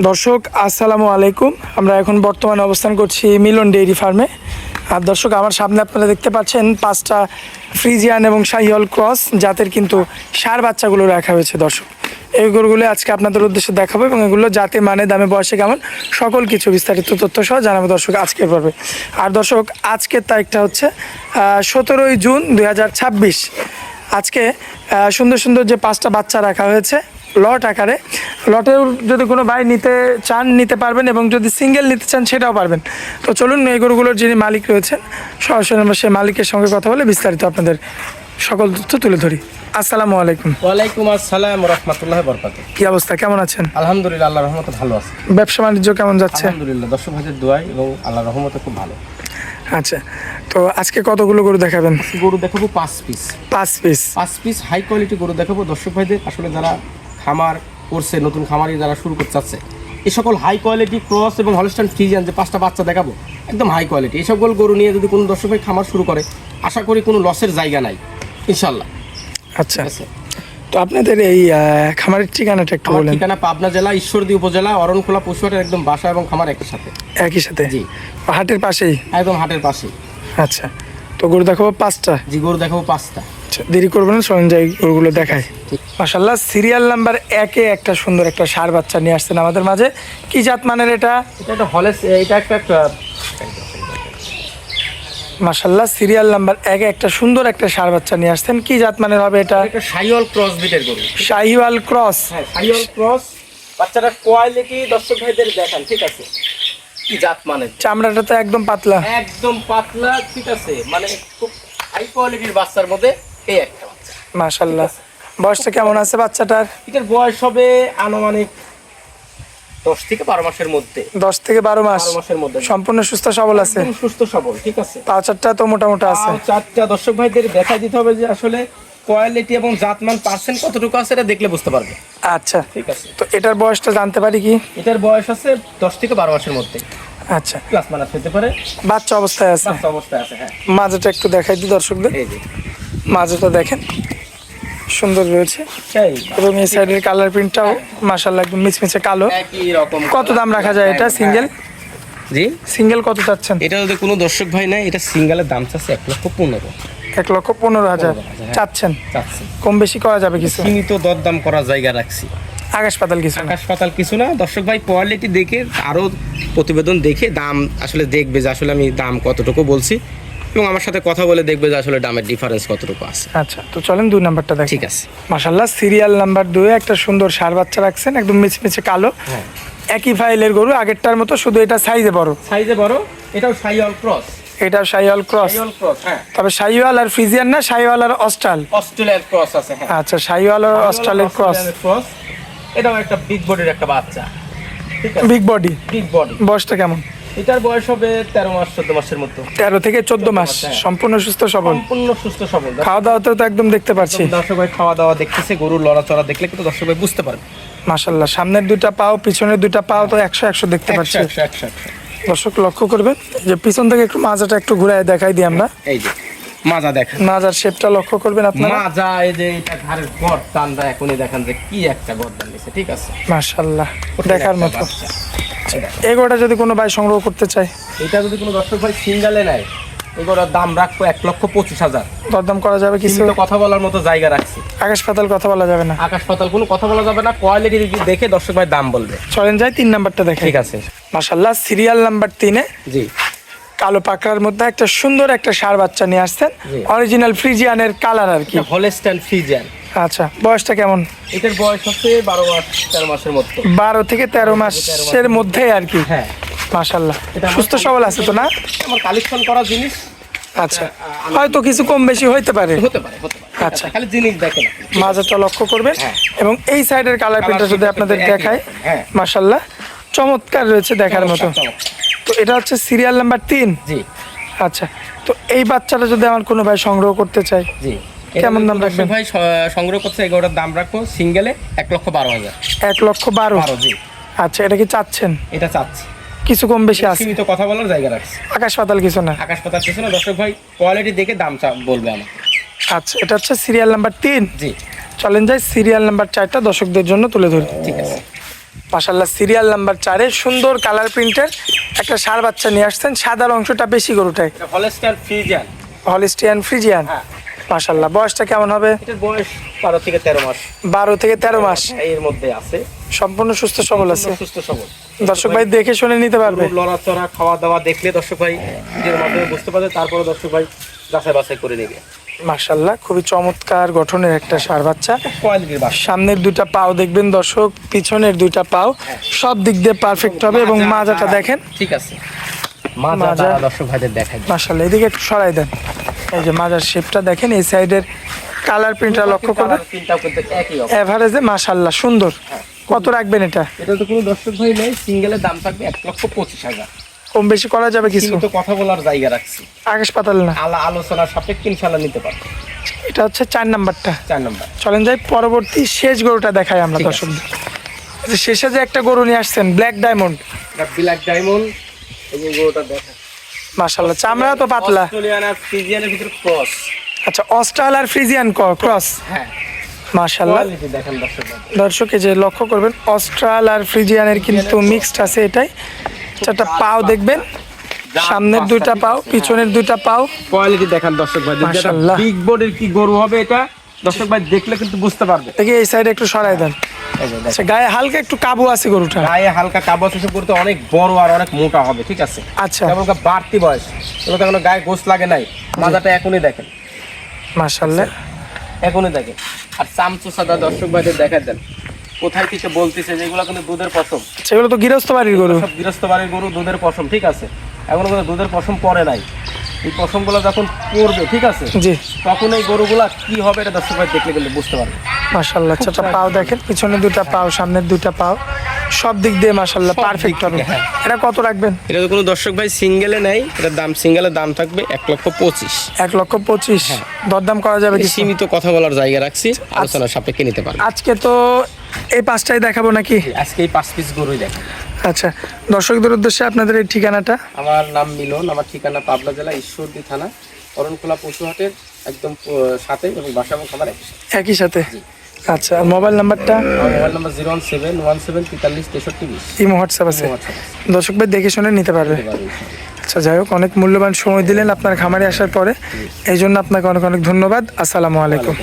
দর্শক আসসালামু আলাইকুম। আমরা এখন বর্তমানে অবস্থান করছি মিলন ডেইরি ফার্মে। আর দর্শক, আমার সামনে আপনারা দেখতে পাচ্ছেন 5টা ফ্রিজিয়ান এবং শাহিওয়াল ক্রস জাতের কিন্তু ষাঁড় বাচ্চাগুলো রাখা হয়েছে। দর্শক, এই গরুগুলো আজকে আপনাদের উদ্দেশ্যে দেখাবো এবং এগুলো জাতে মানে দামে বয়সে কেমন সকল কিছু বিস্তারিত তথ্য সহ জানাবো দর্শক আজকের পর্বে। আর দর্শক, আজকের তারিখটা হচ্ছে 17ই জুন 2026। আজকে সুন্দর সুন্দর যে 5টা বাচ্চা রাখা হয়েছে লট আকারে। লটের যদি কোনো ভাই নিতে চান নিতে পারবেন এবং যদি সিঙ্গেল নিতে চান সেটাও পারবেন। তো চলুন, এই গরুগুলোর যিনি মালিক রয়েছেন সরাসরি আমরা সেই মালিকের সঙ্গে কথা বলে বিস্তারিত আপনাদের সকল তথ্য তুলে ধরি। আসসালামু আলাইকুম। ওয়ালাইকুম আসসালাম রাহমাতুল্লাহি ওয়া বারাকাতুহু। কি অবস্থা, কেমন আছেন? আলহামদুলিল্লাহ, আল্লাহর রহমতে ভালো আছি। ব্যবসা বাণিজ্য কেমন যাচ্ছে? আলহামদুলিল্লাহ, দর্শক ভাইদের দোয়ায় এবং আল্লাহর রহমতে খুব ভালো। আচ্ছা, তো আজকে কতগুলো গরু দেখাবেন? গরু দেখাবো 5 পিস। 5 পিস হাই কোয়ালিটি গরু দেখাবো দর্শক ভাইদের। আসলে যারা খামার করছে, নতুন খামারি যারা শুরু করতে চাচ্ছে, এই সকল হাই কোয়ালিটি ক্রস এবং হলস্টাইন ফ্রিজিয়ান যে 5টা বাচ্চা দেখাবো একদম হাই কোয়ালিটি। এই সকল গরু নিয়ে যদি কোনো দর্শক ভাই খামার শুরু করে, আশা করি কোনো লসের জায়গা নাই ইনশাল্লাহ। আচ্ছা, তো আপনাদের এই খামারের ঠিকানাটা একটু বলেন। ঠিকানা পাবনা জেলা ঈশ্বরদী উপজেলা অরণখোলা পশুহাটের একদম বাসা এবং খামার একই সাথে। একই সাথে? জি, হাটের পাশেই? একদম হাটের পাশেই। আচ্ছা, তো গরু দেখাবো 5টা? জি, গরু দেখাবো 5টা। দেরি করবেন না, চলেন যাই গরুগুলো দেখায়। মাশাআল্লাহ, সিরিয়াল নাম্বার 1-এ একটা সুন্দর একটা ষাঁড় বাচ্চা নিয়ে আসছেন আমাদের মাঝে। কি জাত মানের এটা? এটা একটা হলেস, এটা একটা মাশাআল্লাহ, সিরিয়াল নাম্বার 1-এ একটা সুন্দর একটা ষাঁড় বাচ্চা নিয়ে আসছেন। কি জাত মানের হবে এটা? একটা শাহিওয়াল ক্রস বিটের গরু। শাহিওয়াল ক্রস? হ্যাঁ, শাহিওয়াল ক্রস। বাচ্চাটার কোয়ালিটি দর্শক ভাইদের দেখান, ঠিক আছে? কি জাত মানে? চামড়াটা তো একদম পাতলা। একদম পাতলা, ঠিক আছে, মানে খুব হাই কোয়ালিটির বাচ্চার মধ্যে এই একটা বাচ্চা। মাশাআল্লাহ, বয়সটা কেমন আছে বাচ্চাটার? এটার বয়স হবে আনুমানিক 10 থেকে 12 মাসের মধ্যে। 10 থেকে 12 মাস? 12 মাসের মধ্যে। সম্পূর্ণ সুস্থ সবল আছে? একদম সুস্থ সবল, ঠিক আছে। পা চারটা তো মোটামুটি আছে? চারটা দর্শক ভাইদের দেখা দিতে হবে যে আসলে কোয়ালিটি এবং জাতমান পার্সেন্ট কতটুকু আছে এটা দেখলে বুঝতে পারবে। আচ্ছা, ঠিক আছে। তো এটার বয়সটা জানতে পারি কি? এটার বয়স আছে 10 থেকে 12 মাসের মধ্যে। আচ্ছা, প্লাস মাইনাস হতে পারে। বাচ্চা অবস্থায় আছে? বাচ্চা অবস্থায় আছে, হ্যাঁ। মাঝেটা একটু দেখাই দিই দর্শকদের। এই যে মাঝেটা দেখেন, সুন্দর রয়েছে এবং এই সাইডের কালার প্রিন্টটাও মাশাআল্লাহ একদম মিচমিচে কালো। একই রকম। কত দাম রাখা যায় এটা সিঙ্গেল? জি, সিঙ্গেল কত চাচ্ছেন? এটা যদি কোনো দর্শক ভাই নেয়, এটা সিঙ্গেলের দাম চাচ্ছে 1,15,000। 1,15,000 চাচ্ছেন? চাচ্ছি। কম বেশি করা যাবে কিছু? সীমিত দরদাম করার জায়গা রাখছি। আকাশ পাতাল কিছু না? আকাশ পাতাল কিছু না। দর্শক ভাই কোয়ালিটি দেখে, আরও প্রতিবেদন দেখে দাম আসলে দেখবে যে আসলে আমি দাম কতটুকু বলছি এবং আমার সাথে কথা বলে দেখবে যে আসলে দামের ডিফারেন্স কতটুকু আছে। আচ্ছা, তো চলেন 2 নাম্বারটা দেখি। ঠিক আছে। মাশাআল্লাহ, সিরিয়াল নাম্বার 2-এ একটা সুন্দর ষাঁড় বাচ্চা রাখছেন, একদম মিচমিচে কালো। হ্যাঁ, একই ফাইলের গরু, আগেরটার মতো, শুধু এটা সাইজে বড়। সাইজে বড়। এটাও শাহিওয়াল ক্রস। এটাও শাহিওয়াল ক্রস? শাহিওয়াল ক্রস, হ্যাঁ। তবে শাহিওয়াল আর ফ্রিজিয়ান না, শাহিওয়াল আর অস্ট্রাল? অস্ট্রেলিয়ার ক্রস আছে, হ্যাঁ। আচ্ছা, শাহিওয়াল আর অস্ট্রালের ক্রস। এটাও একটা বিগ বডির একটা বাচ্চা, ঠিক আছে। Big body? Big body. বয়সটা কেমন? এটার বয়স হবে 13 মাস 14 মাসের মতো। 13 থেকে 14 মাস। সম্পূর্ণ সুস্থ সবল? সম্পূর্ণ সুস্থ সবল। খাওয়া দাওয়াতেও তো একদম দেখতে পাচ্ছি। দর্শক ভাই খাওয়া দাওয়া দেখতেছে, গরুর লড়াচড়া দেখলে কিন্তু দর্শক ভাই বুঝতে পারবে। মাশাআল্লাহ, সামনের 2টা পাও পিছনের 2টা পাও তো 100 দেখতে পাচ্ছি। 100। দর্শক লক্ষ্য করবেন যে পিছন থেকে একটু মাজাটা একটু ঘুরায় দেখাই দিই আমরা। এই যে মাজা দেখেন, মাজার শেপটা লক্ষ্য করবেন আপনারা। মাজা এই যে এটা ঘাড়ের গর্দানটা এখনই দেখেন যে কি একটা গর্দান দিছে, ঠিক আছে। মাশাআল্লাহ, দেখার মতো। বাচ্চা। এগোটা যদি কোনো ভাই সংগ্রহ করতে চায়, এটা যদি কোনো দর্শক ভাই সিঙ্গেলে নেয়, এগুলোর দাম রাখবো 1,25,000। দরদাম করা যাবে কিছু? কিন্তু কথা বলার মতো জায়গা রাখছি। আকাশ পাতাল কথা বলা যাবে না? আকাশ পাতাল কোনো কথা বলা যাবে না। কোয়ালিটি দেখে দর্শক ভাই দাম বলবে। চলেন যাই 3 নাম্বারটা দেখে। ঠিক আছে। মাশাআল্লাহ, সিরিয়াল নাম্বার 3-এ জি, কালো পাকড়ার মধ্যে একটা সুন্দর একটা ষাঁড় বাচ্চা নিয়ে আসছেন, অরিজিনাল ফ্রিজিয়ানের কালার আর কি। Holstein Friesian. আচ্ছা, বয়সটা কেমন? এটার বয়স হচ্ছে 12 মাস 13 মাসের মতো। 12 থেকে 13 মাসের মধ্যে আর কি। হ্যাঁ, মাশাআল্লাহ, সুস্থ সবল আছে তো না? আমার কালেকশন করা জিনিস। আচ্ছা, হয়তো কিছু কম বেশি হতে পারে। হতে পারে। আচ্ছা, খালি জিনিস দেখেন, মাজাটা লক্ষ্য করবেন এবং এই সাইডের কালার প্রিন্টটা যদি আপনাদের দেখায়, হ্যাঁ, মাশাআল্লাহ চমৎকার রয়েছে দেখার মতো। তো এটা হচ্ছে সিরিয়াল নাম্বার 3? জি। আচ্ছা, তো এই বাচ্চাটা যদি আমার কোনো ভাই সংগ্রহ করতে চায়, জি, কেমন দাম রাখবেন? ভাই সংগ্রহ করতে এগুলোর দাম রাখবো সিঙ্গেলে 1,12,000। 1,12,000? জি। আচ্ছা, এটা কি চাচ্ছেন? এটা চাচ্ছি। কিছু কম বেশি আছে? সীমিত কথা বলার জায়গা রাখছি। আকাশ পাতাল কিছু না? আকাশ পাতাল কিছু না। দর্শক ভাই কোয়ালিটি দেখে দাম বলবে আমাকে। আচ্ছা, এটা হচ্ছে সিরিয়াল নাম্বার 3? জি। চলেন যাই সিরিয়াল নাম্বার 4টা দর্শকদের জন্য তুলে ধরি। ঠিক আছে। মাশাআল্লাহ সিরিয়াল নাম্বার 4-এ সুন্দর কালার প্রিন্টের একটা ষাঁড় বাচ্চা নিয়ে আসছেন, সাদার অংশটা বেশি গরুটাই। এটা হলস্টাইন ফ্রিজিয়ান। Holstein Friesian. হ্যাঁ। মাশাআল্লাহ বয়সটা কেমন হবে? এটার বয়স 12 থেকে 13 মাস। 12 থেকে 13 মাস। এর মধ্যে আছে। সম্পূর্ণ সুস্থ সবল আছে। সুস্থ সবল। দর্শক ভাই দেখে শুনে নিতে পারবে। গরুর লড়াচড়া খাওয়া দাওয়া দেখলে দর্শক ভাই নিজের মাধ্যমে বুঝতে পারবে, তারপরে দর্শক ভাই যাচাই বাছাই করে নেবে। মাশাআল্লাহ খুবই চমৎকার গঠনের একটা ষাঁড় বাচ্চা। কোয়ালিটির বাচ্চা। সামনের দুইটা পাও দেখবেন দর্শক, পিছনের দুইটা পাও সব দিক দিয়ে পারফেক্ট হবে এবং মাজাটা দেখেন। ঠিক আছে। মাজা দর্শক ভাইদের দেখাই। মাশাআল্লাহ এদিকে একটু সরাই দেন। এই যে মাজার শেপটা দেখেন, এই সাইডের কালার প্রিন্টটা লক্ষ্য করবেন। প্রিন্টটাও কিন্তু একই রকম। এভারেজে মাশাআল্লাহ সুন্দর। কত রাখবেন এটা? এটা তো কোনো দর্শক ভাই নেই, সিঙ্গেলের দাম থাকবে 1,25,000। কম বেশি করা যাবে কিছু? কিন্তু কথা বলার জায়গা রাখছি, আকাশ পাতাল না। আলোচনার সাপেক্ষে ইনশাআল্লাহ নিতে পারবে। এটা হচ্ছে 4 নাম্বারটা। 4 নাম্বার। চলেন যাই পরবর্তী শেষ গরুটা দেখাই আমরা ঠিক আছে। দর্শকদের। যে শেষে যে একটা গরু নিয়ে আসছেন ব্ল্যাক ডায়মন্ড। এটা ব্ল্যাক ডায়মন্ড। এই যে গরুটা দেখেন মাশাআল্লাহ চামড়া তো পাতলা। অস্ট্রেলিয়ান আর ফ্রিজিয়ানের ভিতর ক্রস। আচ্ছা অস্ট্রাল আর ফ্রিজিয়ান ক্রস। হ্যাঁ। মাশাআল্লাহ কোয়ালিটি দেখেন দর্শক ভাই। দর্শক এই যে লক্ষ্য করবেন অস্ট্রাল আর ফ্রিজিয়ানের কিন্তু মিক্সড আছে এটাই। চারটা পাও দেখবেন, সামনের দুইটা পাও, পিছনের দুইটা পাও। কোয়ালিটি দেখেন দর্শক ভাই, মাশাআল্লাহ। বিগ বডির কি গরু হবে এটা দর্শক ভাই দেখলে কিন্তু বুঝতে পারবে। দেখি এই সাইডে একটু সরাই দেন। এই যে দেখেন। আচ্ছা গায়ে হালকা একটু কাবু আছে গরুটা। গায়ে হালকা কাবচ এসব করতে অনেক বড় আর অনেক মোটা হবে, ঠিক আছে। আচ্ছা কেবল বাড়তি বয়স, এগুলো তো এখনো গায়ে গোস লাগে নাই। মাজাটা এখনই দেখেন, মাশাআল্লাহ এখনই দেখেন। আর চামচুসাদা দর্শক ভাইদের দেখা দেন কোথায় থেকে বলতেছে যেগুলো কিন্তু দুধের পশম। সেগুলো তো গৃহস্থ বাড়ির গরু। সব গৃহস্থ বাড়ির গরু, দুধের পশম, ঠিক আছে। এখনো কিন্তু দুধের পশম পরে নাই। এই পশমগুলো যখন পড়বে, ঠিক আছে, জি তখন এই গরুগুলা কি হবে এটা দর্শক ভাই দেখলে কিন্তু বুঝতে পারবে। মাশাআল্লাহ চারটা পাও দেখেন, পিছনে দুইটা পাও, সামনের দুইটা পাও, সব দিক দিয়ে মাশাআল্লাহ সব দিক পারফেক্ট হবে। থেকে, হ্যাঁ। এটা কত রাখবেন? এটা তো কোনো দর্শক ভাই সিঙ্গেলে নেই, এটার দাম সিঙ্গেলের দাম থাকবে 1,25,000। 1,25,000। দরদাম করা যাবে কিছু? সীমিত কথা বলার জায়গা রাখছি, আলোচনার সাপেক্ষে নিতে পারবে। আজকে তো এই পাঁচটাই দেখাবো নাকি? আজকে এই 5 পিস গরুই দেখেন। আচ্ছা দর্শকদের উদ্দেশ্যে আপনাদের এই ঠিকানাটা। আমার নাম মিলন, আমার ঠিকানা পাবনা জেলা ঈশ্বরদী থানা অরণখোলা পশুহাটের একদম সাথে, এবং বাসা এবং খাবার একই সাথে। আচ্ছা আর মোবাইল নাম্বারটা? আমার মোবাইল নাম্বার 01717436320। এই হোয়াটসঅ্যাপ আছে, দর্শক ভাই দেখে শুনে নিতে পারবে। আচ্ছা যাই হোক, অনেক মূল্যবান সময় দিলেন আপনার খামারে আসার পরে, এই জন্য আপনাকে অনেক অনেক ধন্যবাদ। আসসালামু আলাইকুম।